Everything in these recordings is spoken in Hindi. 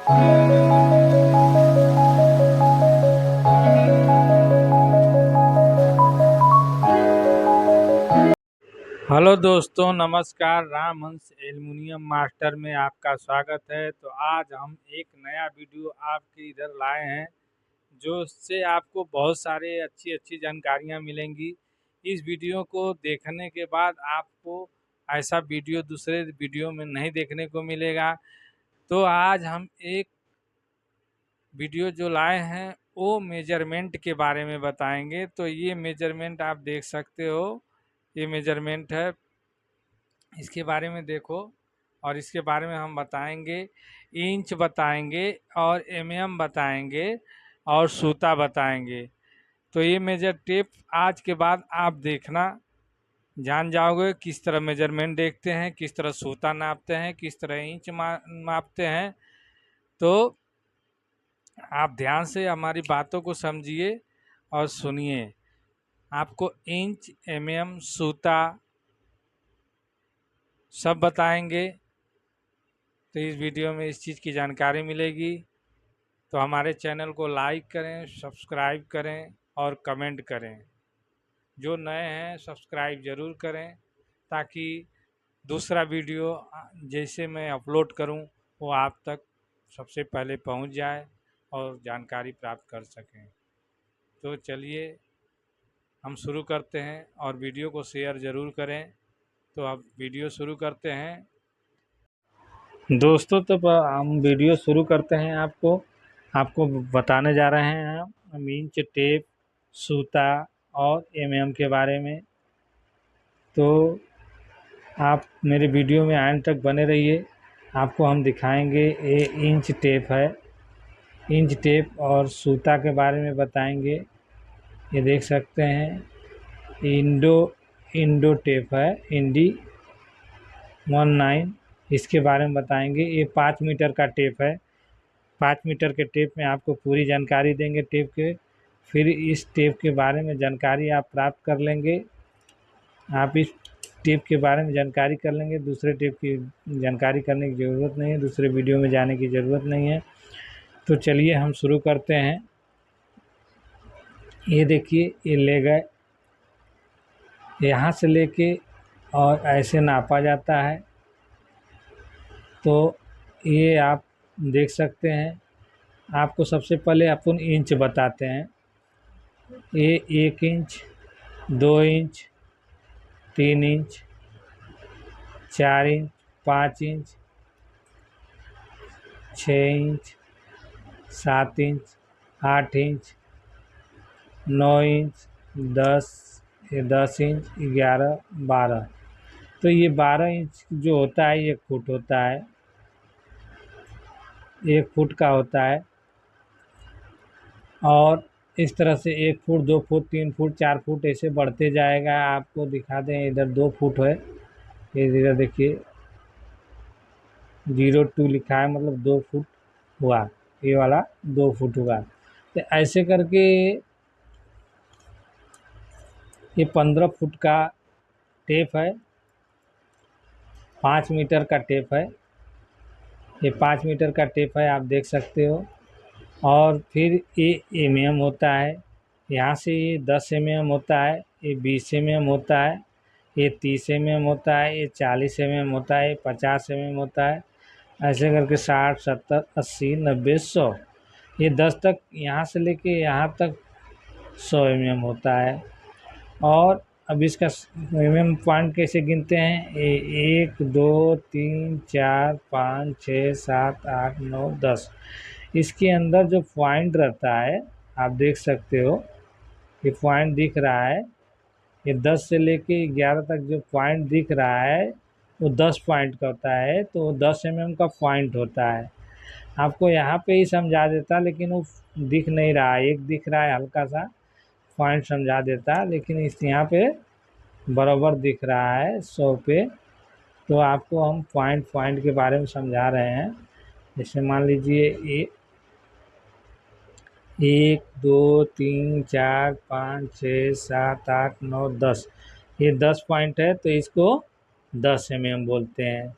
हेलो दोस्तों, नमस्कार। रामहंस एल्युमिनियम मास्टर में आपका स्वागत है। तो आज हम एक नया वीडियो आपके इधर लाए हैं, जो उससे आपको बहुत सारे अच्छी अच्छी जानकारियां मिलेंगी। इस वीडियो को देखने के बाद आपको ऐसा वीडियो दूसरे वीडियो में नहीं देखने को मिलेगा। तो आज हम एक वीडियो जो लाए हैं वो मेजरमेंट के बारे में बताएंगे। तो ये मेजरमेंट आप देख सकते हो, ये मेजरमेंट है, इसके बारे में देखो। और इसके बारे में हम बताएंगे, इंच बताएंगे और एमएम बताएंगे और सूता बताएंगे। तो ये मेजर टेप आज के बाद आप देखना जान जाओगे, किस तरह मेजरमेंट देखते हैं, किस तरह सूता नापते हैं, किस तरह इंच मापते हैं। तो आप ध्यान से हमारी बातों को समझिए और सुनिए। आपको इंच, एमएम, सूता सब बताएंगे। तो इस वीडियो में इस चीज़ की जानकारी मिलेगी। तो हमारे चैनल को लाइक करें, सब्सक्राइब करें और कमेंट करें। जो नए हैं सब्सक्राइब ज़रूर करें, ताकि दूसरा वीडियो जैसे मैं अपलोड करूं वो आप तक सबसे पहले पहुंच जाए और जानकारी प्राप्त कर सकें। तो चलिए हम शुरू करते हैं, और वीडियो को शेयर ज़रूर करें। तो अब वीडियो शुरू करते हैं दोस्तों। तो हम वीडियो शुरू करते हैं। आपको बताने जा रहे हैं हम इंच, टेप, सूता और एमएम के बारे में। तो आप मेरे वीडियो में अंत तक बने रहिए। आपको हम दिखाएंगे, ये इंच टेप है। इंच टेप और सूता के बारे में बताएंगे। ये देख सकते हैं, इंडो टेप है, इंडी 19। इसके बारे में बताएंगे। ये 5 मीटर का टेप है। 5 मीटर के टेप में आपको पूरी जानकारी देंगे टेप के। फिर इस टेप के बारे में जानकारी आप प्राप्त कर लेंगे। आप इस टेप के बारे में जानकारी कर लेंगे, दूसरे टेप की जानकारी करने की ज़रूरत नहीं है, दूसरे वीडियो में जाने की ज़रूरत नहीं है। तो चलिए हम शुरू करते हैं। ये देखिए, ये ले गए, यहाँ से लेके और ऐसे नापा जाता है। तो ये आप देख सकते हैं। आपको सबसे पहले अपन इंच बताते हैं। ये 1 inch, 2 inch, 3 inch, 4 inch, 5 inch, 6 inch, 7 inch, 8 inch, 9 inch, 10, 10 inch, 11, 12। तो ये 12 इंच जो होता है 1 फुट होता है, 1 फुट का होता है। और इस तरह से 1 फुट, 2 फुट, 3 फुट, 4 फुट ऐसे बढ़ते जाएगा। आपको दिखा दें, इधर 2 फुट है, इधर देखिए 02 लिखा है, मतलब 2 फुट हुआ। ये वाला 2 फुट हुआ। तो ऐसे करके ये 15 फुट का टेप है, 5 मीटर का टेप है। ये 5 मीटर का टेप है, आप देख सकते हो। और फिर ये एमएम होता है। यहाँ से ये 10 एमएम होता है, ये 20 एमएम होता है, ये 30 एमएम होता है, ये 40 एमएम होता है, ये 50 एमएम होता है। ऐसे करके 60, 70, 80, 90, 100, ये 10 तक, यहाँ से लेके यहाँ तक 100 एमएम होता है। और अब इसका एमएम पॉइंट कैसे गिनते हैं? 1, 2, 3, 4, 5, 6, 7, 8, 9, 10। इसके अंदर जो पॉइंट रहता है, आप देख सकते हो, ये पॉइंट दिख रहा है। ये 10 से लेके 11 तक जो पॉइंट दिख रहा है वो 10 पॉइंट का होता है। तो वो 10 एमएम का पॉइंट होता है। आपको यहाँ पे ही समझा देता, लेकिन वो दिख नहीं रहा है, एक दिख रहा है हल्का सा, पॉइंट समझा देता, लेकिन इस यहाँ पे बराबर दिख रहा है 100 पे। तो आपको हम पॉइंट के बारे में समझा रहे हैं। जैसे मान लीजिए, ये 1, 2, 3, 4, 5, 6, 7, 8, 9, 10, ये 10 पॉइंट है, तो इसको 10 एमएम बोलते हैं।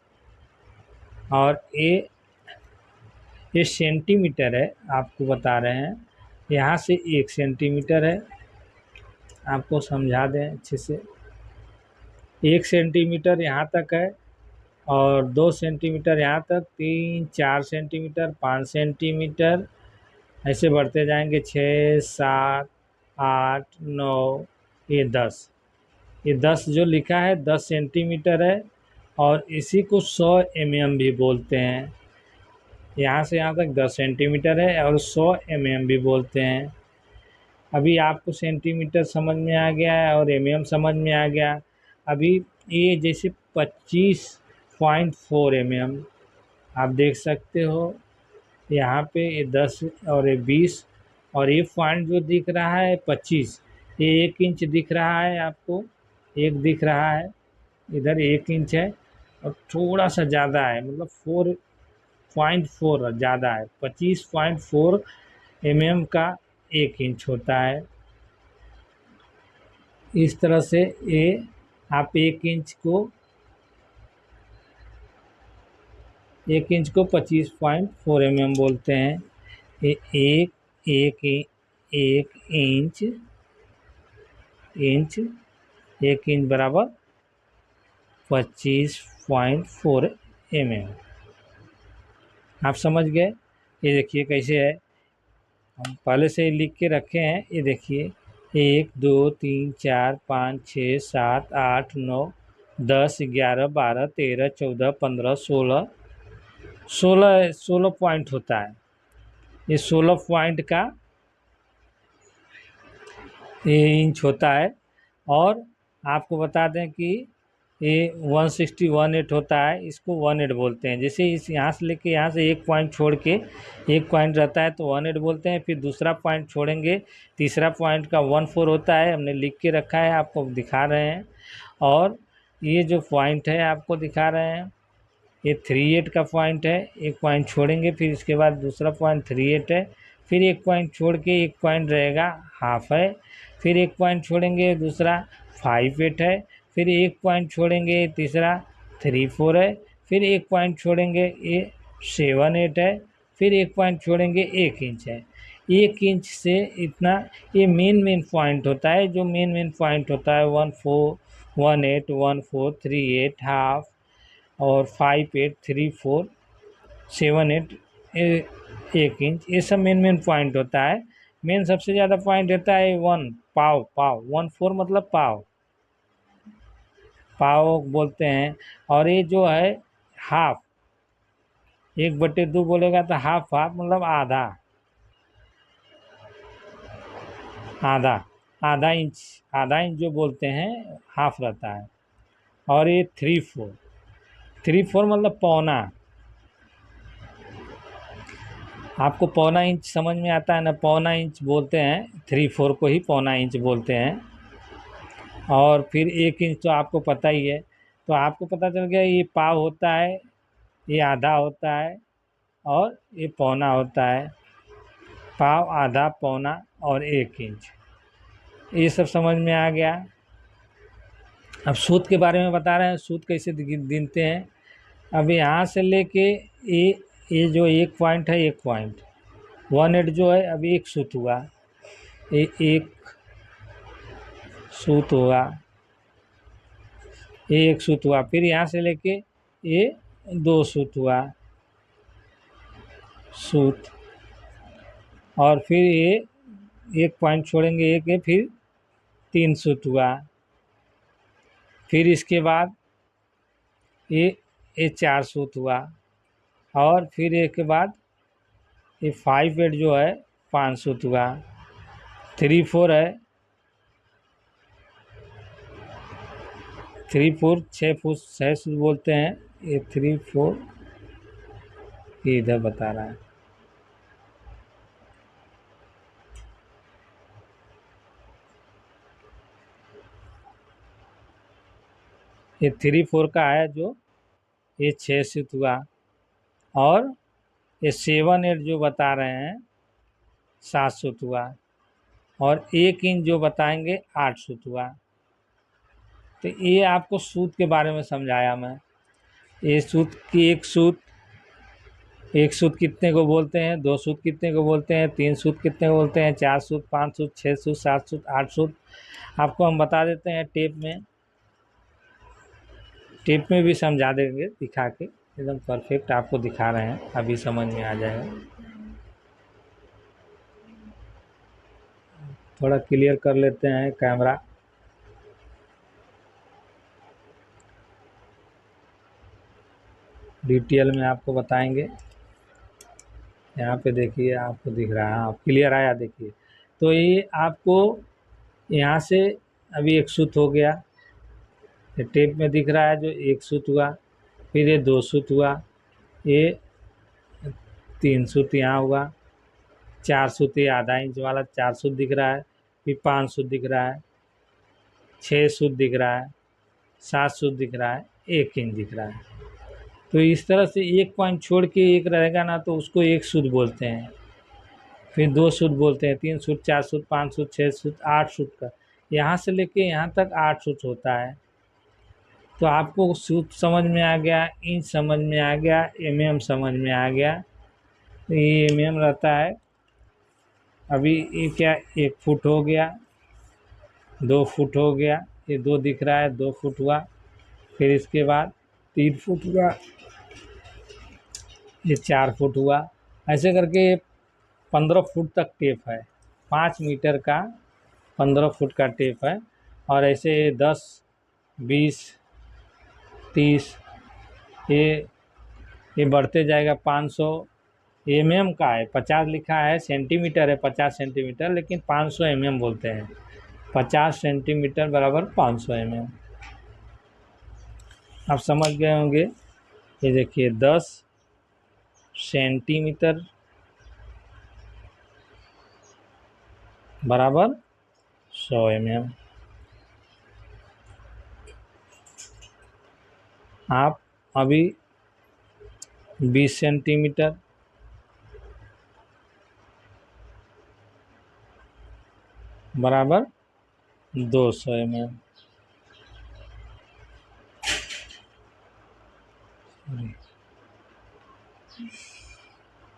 और ये सेंटीमीटर है, आपको बता रहे हैं। यहाँ से 1 सेंटीमीटर है, आपको समझा दें अच्छे से। 1 सेंटीमीटर यहाँ तक है, और 2 सेंटीमीटर यहाँ तक, 3 4 सेंटीमीटर, 5 सेंटीमीटर, ऐसे बढ़ते जाएंगे। 6 7 8 9, ये 10। ये 10 जो लिखा है 10 सेंटीमीटर है, और इसी को 100 mm भी बोलते हैं। यहाँ से यहाँ तक 10 सेंटीमीटर है और 100 mm भी बोलते हैं। अभी आपको सेंटीमीटर समझ में आ गया है और समझ में आ गया। अभी ये जैसे 25.4 आप देख सकते हो। यहाँ पे ये 10 और ये 20, और ये पॉइंट जो दिख रहा है 25, ये 1 इंच दिख रहा है आपको। एक दिख रहा है, इधर 1 इंच है, और थोड़ा सा ज़्यादा है, मतलब 4.4 ज़्यादा है। 25.4 का 1 इंच होता है। इस तरह से ये आप 1 इंच को 25.4 बोलते हैं। ये एक एक एक इंच इंच 1 इंच बराबर 25.4 आप समझ गए। ये देखिए कैसे है, हम पहले से लिख के रखे हैं। ये देखिए 1 2 3 4 5 6 7 8 9 10 11 12 13 14 15 16 पॉइंट होता है। ये 16 पॉइंट का ये इंच होता है। और आपको बता दें कि ये 160 होता है, इसको 18 बोलते हैं। जैसे इस यहाँ से लेके यहाँ से 1 पॉइंट छोड़ के, 1 पॉइंट रहता है तो 18 बोलते हैं। फिर दूसरा पॉइंट छोड़ेंगे, तीसरा पॉइंट का 14 होता है। हमने लिख के रखा है, आपको दिखा रहे हैं। और ये जो पॉइंट है आपको दिखा रहे हैं, ये 38 का पॉइंट है। 1 पॉइंट छोड़ेंगे, फिर इसके बाद दूसरा पॉइंट 38 है। फिर 1 पॉइंट छोड़ के 1 पॉइंट रहेगा, हाफ है। फिर 1 पॉइंट छोड़ेंगे, दूसरा 58 है। फिर 1 पॉइंट छोड़ेंगे, तीसरा 34 है। फिर 1 पॉइंट छोड़ेंगे, ये 78 है। फिर 1 पॉइंट छोड़ेंगे, 1 इंच है। 1 इंच से इतना, ये मेन पॉइंट होता है। जो मेन पॉइंट होता है 14 18 14 38 हाफ, और 58 34 78 1 इंच, ये सब मेन पॉइंट होता है। मेन सबसे ज़्यादा पॉइंट होता है 1 पाव। 14 मतलब पाव, पाव बोलते हैं। और ये जो है हाफ, 1/2 बोलेगा तो हाफ, हाफ मतलब आधा, आधा आधा इंच। आधा इंच जो बोलते हैं हाफ रहता है। और ये 3/4 मतलब पौना। आपको पौना इंच समझ में आता है ना, पौना इंच बोलते हैं, 3/4 को ही पौना इंच बोलते हैं। और फिर 1 इंच तो आपको पता ही है। तो आपको पता चल गया, ये पाव होता है, ये आधा होता है, और ये पौना होता है। पाव, आधा, पौना और 1 इंच, ये सब समझ में आ गया। अब सूत के बारे में बता रहे हैं, सूत कैसे गिनते हैं। अब यहाँ से लेके ये जो 1 पॉइंट है, 1 पॉइंट 18 जो है, अभी 1 सूत हुआ, ये 1 सूत हुआ, ये 1 सूत हुआ। फिर यहाँ से लेके ये 2 सूत हुआ, सूत। और फिर ये 1 पॉइंट छोड़ेंगे, एक है, फिर 3 सूत हुआ। फिर इसके बाद ये 4 सूत हुआ। और फिर एक के बाद ये 58 जो है 5 सूत हुआ। 34 है, 34 6 सूत बोलते हैं। ये 34 ये इधर बता रहा है। ये 34 का है, जो ये 6 सूत हुआ। और ये 7 8 जो बता रहे हैं 7 सूत हुआ। और 1 इंच जो बताएंगे 8 सूत हुआ। तो ये आपको सूत के बारे में समझाया मैं। ये सूत की, एक सूत कितने को बोलते हैं, 2 सूत कितने को बोलते हैं, 3 सूत कितने को बोलते हैं, 4 सूत, 5 सूत, 6 सूत, 7 सूत, 8 सूत आपको हम बता देते हैं। टेप में भी समझा देंगे दिखा के, एकदम परफेक्ट आपको दिखा रहे हैं, अभी समझ में आ जाएगा। थोड़ा क्लियर कर लेते हैं कैमरा। डिटेल में आपको बताएंगे। यहाँ पे देखिए आपको दिख रहा है, आप क्लियर आया देखिए। तो ये आपको यहाँ से अभी एक सूत हो गया, ये टेप में दिख रहा है जो एक सूत हुआ, फिर ये 2 सूत हुआ, ये 3 सूत यहाँ हुआ, 4 सूत, ये आधा इंच वाला 4 सूत दिख रहा है, फिर 5 सूत दिख रहा है, 6 सूत दिख रहा है, 7 सूत दिख रहा है, 1 इंच दिख रहा है। तो इस तरह से एक पॉइंट छोड़ के एक रहेगा ना, तो उसको एक सूत बोलते हैं, फिर 2 सूत बोलते हैं, 3 सूत, 4 सूत, 5 सूत, 6 सूत, 8 सूत का, यहाँ से लेके यहाँ तक 8 सूत होता है। तो आपको सूत समझ में आ गया, इंच समझ में आ गया, mm समझ में आ गया। तो ये mm रहता है। अभी ये क्या 1 फुट हो गया, 2 फुट हो गया, ये 2 दिख रहा है, 2 फुट हुआ, फिर इसके बाद 3 फुट हुआ, ये 4 फुट हुआ, ऐसे करके 15 फुट तक टेप है। 5 मीटर का 15 फुट का टेप है। और ऐसे 10, 20, 30 ये बढ़ते जाएगा। 500 mm का है, 50 लिखा है, सेंटीमीटर है 50 सेंटीमीटर, लेकिन 500 mm बोलते हैं। 50 सेंटीमीटर बराबर 500 mm। आप समझ गए होंगे। ये देखिए 10 सेंटीमीटर बराबर 100 mm। आप अभी 20 सेंटीमीटर बराबर 200 mm।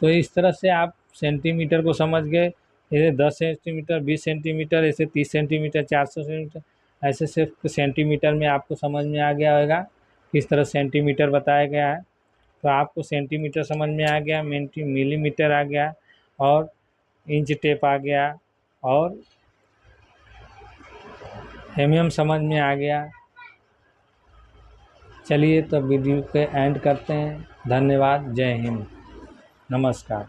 तो इस तरह से आप सेंटीमीटर को समझ गए। जैसे 10 सेंटीमीटर, 20 सेंटीमीटर, ऐसे 30 सेंटीमीटर, 400 सेंटीमीटर, ऐसे सिर्फ सेंटीमीटर में आपको समझ में आ गया होगा किस तरह सेंटीमीटर बताया गया है। तो आपको सेंटीमीटर समझ में आ गया, मिलीमीटर आ गया, और इंच टेप आ गया, और mm समझ में आ गया। चलिए तो वीडियो के एंड करते हैं। धन्यवाद। जय हिंद। नमस्कार।